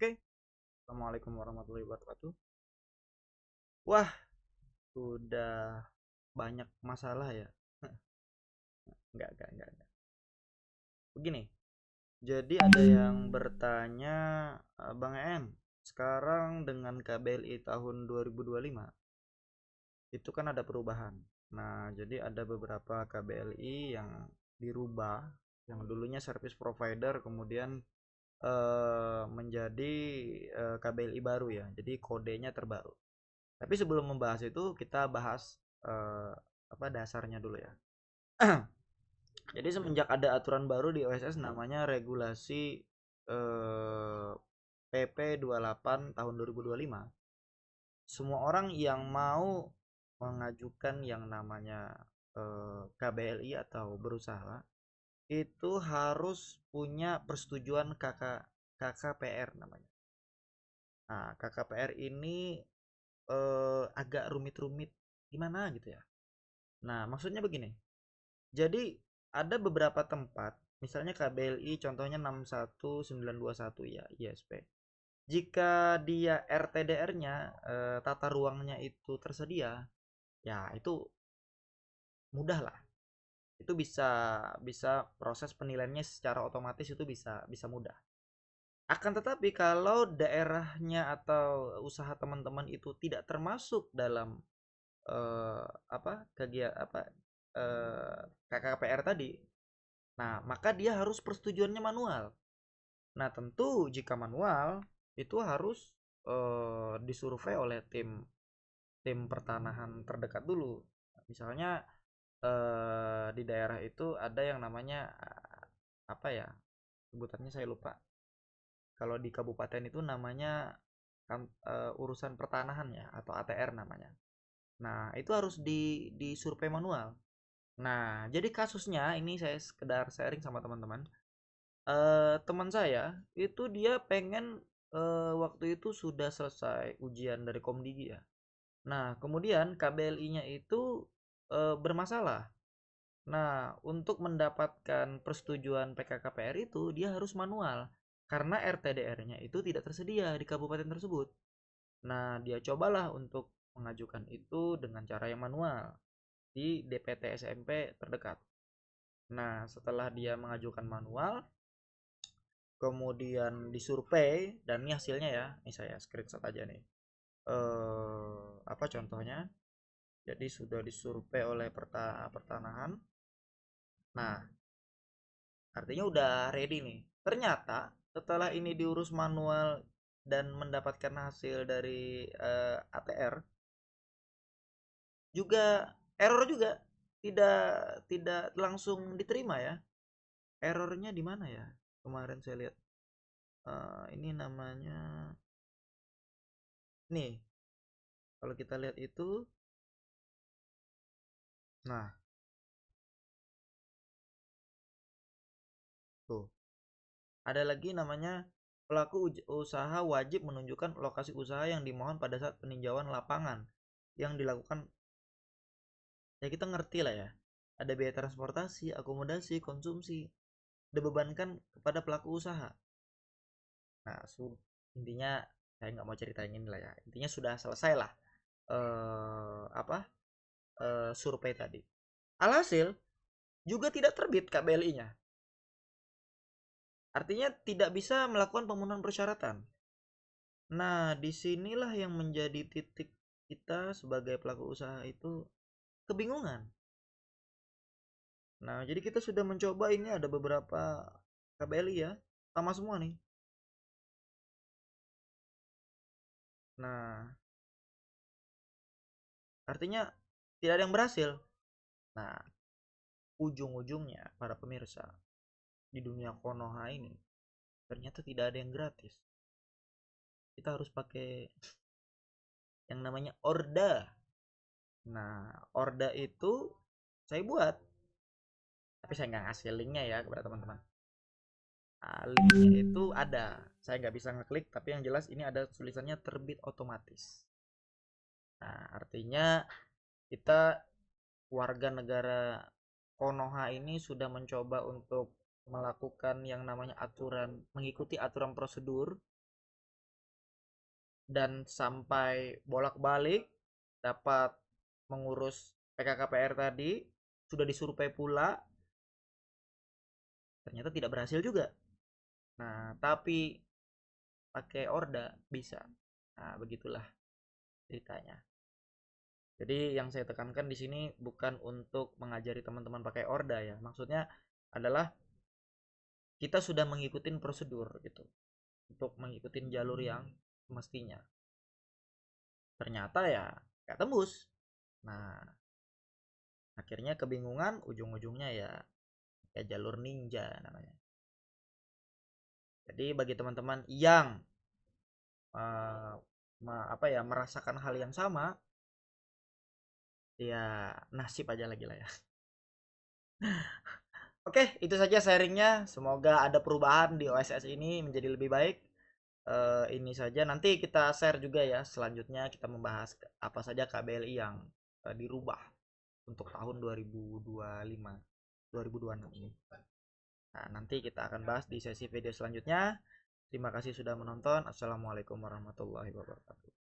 Oke, Assalamualaikum warahmatullahi wabarakatuh. Wah, sudah banyak masalah ya. Enggak. Begini, jadi ada yang bertanya, Bang EM, sekarang dengan KBLI tahun 2025, itu kan ada perubahan. Nah, jadi ada beberapa KBLI yang dirubah, yang dulunya service provider kemudian menjadi KBLI baru ya. Jadi kodenya terbaru. Tapi sebelum membahas itu kita bahas apa dasarnya dulu ya. Jadi semenjak ada aturan baru di OSS namanya regulasi PP 28 tahun 2025, semua orang yang mau mengajukan yang namanya KBLI atau berusaha itu harus punya persetujuan KKPR namanya. Nah, KKPR ini agak rumit-rumit gimana gitu ya. Nah, maksudnya begini. Jadi ada beberapa tempat, misalnya KBLI contohnya 61921 ya, ISP. Jika dia RTDR-nya tata ruangnya itu tersedia, ya itu mudah lah. Itu bisa bisa proses penilaiannya secara otomatis itu bisa mudah. Akan tetapi kalau daerahnya atau usaha teman-teman itu tidak termasuk dalam apa kegiatan apa KKPR tadi. Nah, maka dia harus persetujuannya manual. Nah, tentu jika manual itu harus disurvei oleh tim tim pertanahan terdekat dulu. Misalnya di daerah itu ada yang namanya apa ya? Sebutannya saya lupa. Kalau di kabupaten itu namanya kan, urusan pertanahan ya atau ATR namanya. Nah, itu harus di survei manual. Nah, jadi kasusnya ini saya sekedar sharing sama teman-teman. Teman saya itu dia pengen waktu itu sudah selesai ujian dari Komdigi ya. Nah, kemudian KBLI-nya itu bermasalah. Nah, untuk mendapatkan persetujuan PKKPR itu dia harus manual karena RTDR-nya itu tidak tersedia di kabupaten tersebut. Nah, dia cobalah untuk mengajukan itu dengan cara yang manual di DPT SMP terdekat. Nah, setelah dia mengajukan manual, kemudian disurvei dan ini hasilnya ya, ini saya screenshot aja nih. Apa contohnya? Jadi sudah disurvei oleh pertanahan. Nah, artinya udah ready nih. Ternyata setelah ini diurus manual dan mendapatkan hasil dari ATR juga error juga tidak tidak langsung diterima ya. Errornya di mana ya? Kemarin saya lihat ini namanya nih, kalau kita lihat itu, nah tuh ada lagi namanya pelaku usaha wajib menunjukkan lokasi usaha yang dimohon pada saat peninjauan lapangan yang dilakukan. Ya kita ngerti lah ya, ada biaya transportasi, akomodasi, konsumsi dibebankan kepada pelaku usaha. Nah, intinya saya nggak mau ceritain ini lah ya, intinya sudah selesai lah apa survei tadi. Alhasil juga tidak terbit KBLI-nya. Artinya tidak bisa melakukan pemenuhan persyaratan. Nah, disinilah yang menjadi titik kita sebagai pelaku usaha itu kebingungan. Nah, jadi kita sudah mencoba, ini ada beberapa KBLI ya, sama semua nih. Nah, artinya tidak ada yang berhasil. Nah, ujung-ujungnya para pemirsa, di dunia Konoha ini ternyata tidak ada yang gratis. Kita harus pakai yang namanya Orda. Nah, Orda itu saya buat, tapi saya nggak ngasih linknya ya kepada teman-teman. Nah, linknya itu ada, saya nggak bisa ngeklik, tapi yang jelas ini ada tulisannya terbit otomatis. Nah, artinya kita warga negara Konoha ini sudah mencoba untuk melakukan yang namanya aturan, mengikuti aturan prosedur dan sampai bolak-balik dapat mengurus PKKPR tadi, sudah disurvei pula, ternyata tidak berhasil juga. Nah, tapi pakai Orda bisa. Nah, begitulah ceritanya. Jadi yang saya tekankan di sini bukan untuk mengajari teman-teman pakai Orda ya. Maksudnya adalah kita sudah mengikuti prosedur gitu. Untuk mengikuti jalur yang mestinya. Ternyata ya nggak tembus. Nah, akhirnya kebingungan, ujung-ujungnya ya kayak jalur ninja namanya. Jadi bagi teman-teman yang uh, merasakan hal yang sama, ya nasib aja lagi lah ya. Oke, itu saja sharingnya. Semoga ada perubahan di OSS ini menjadi lebih baik. Ini saja. Nanti kita share juga ya. Selanjutnya kita membahas apa saja KBLI yang dirubah untuk tahun 2025, 2026 ini. Nah, nanti kita akan bahas di sesi video selanjutnya. Terima kasih sudah menonton. Assalamualaikum warahmatullahi wabarakatuh.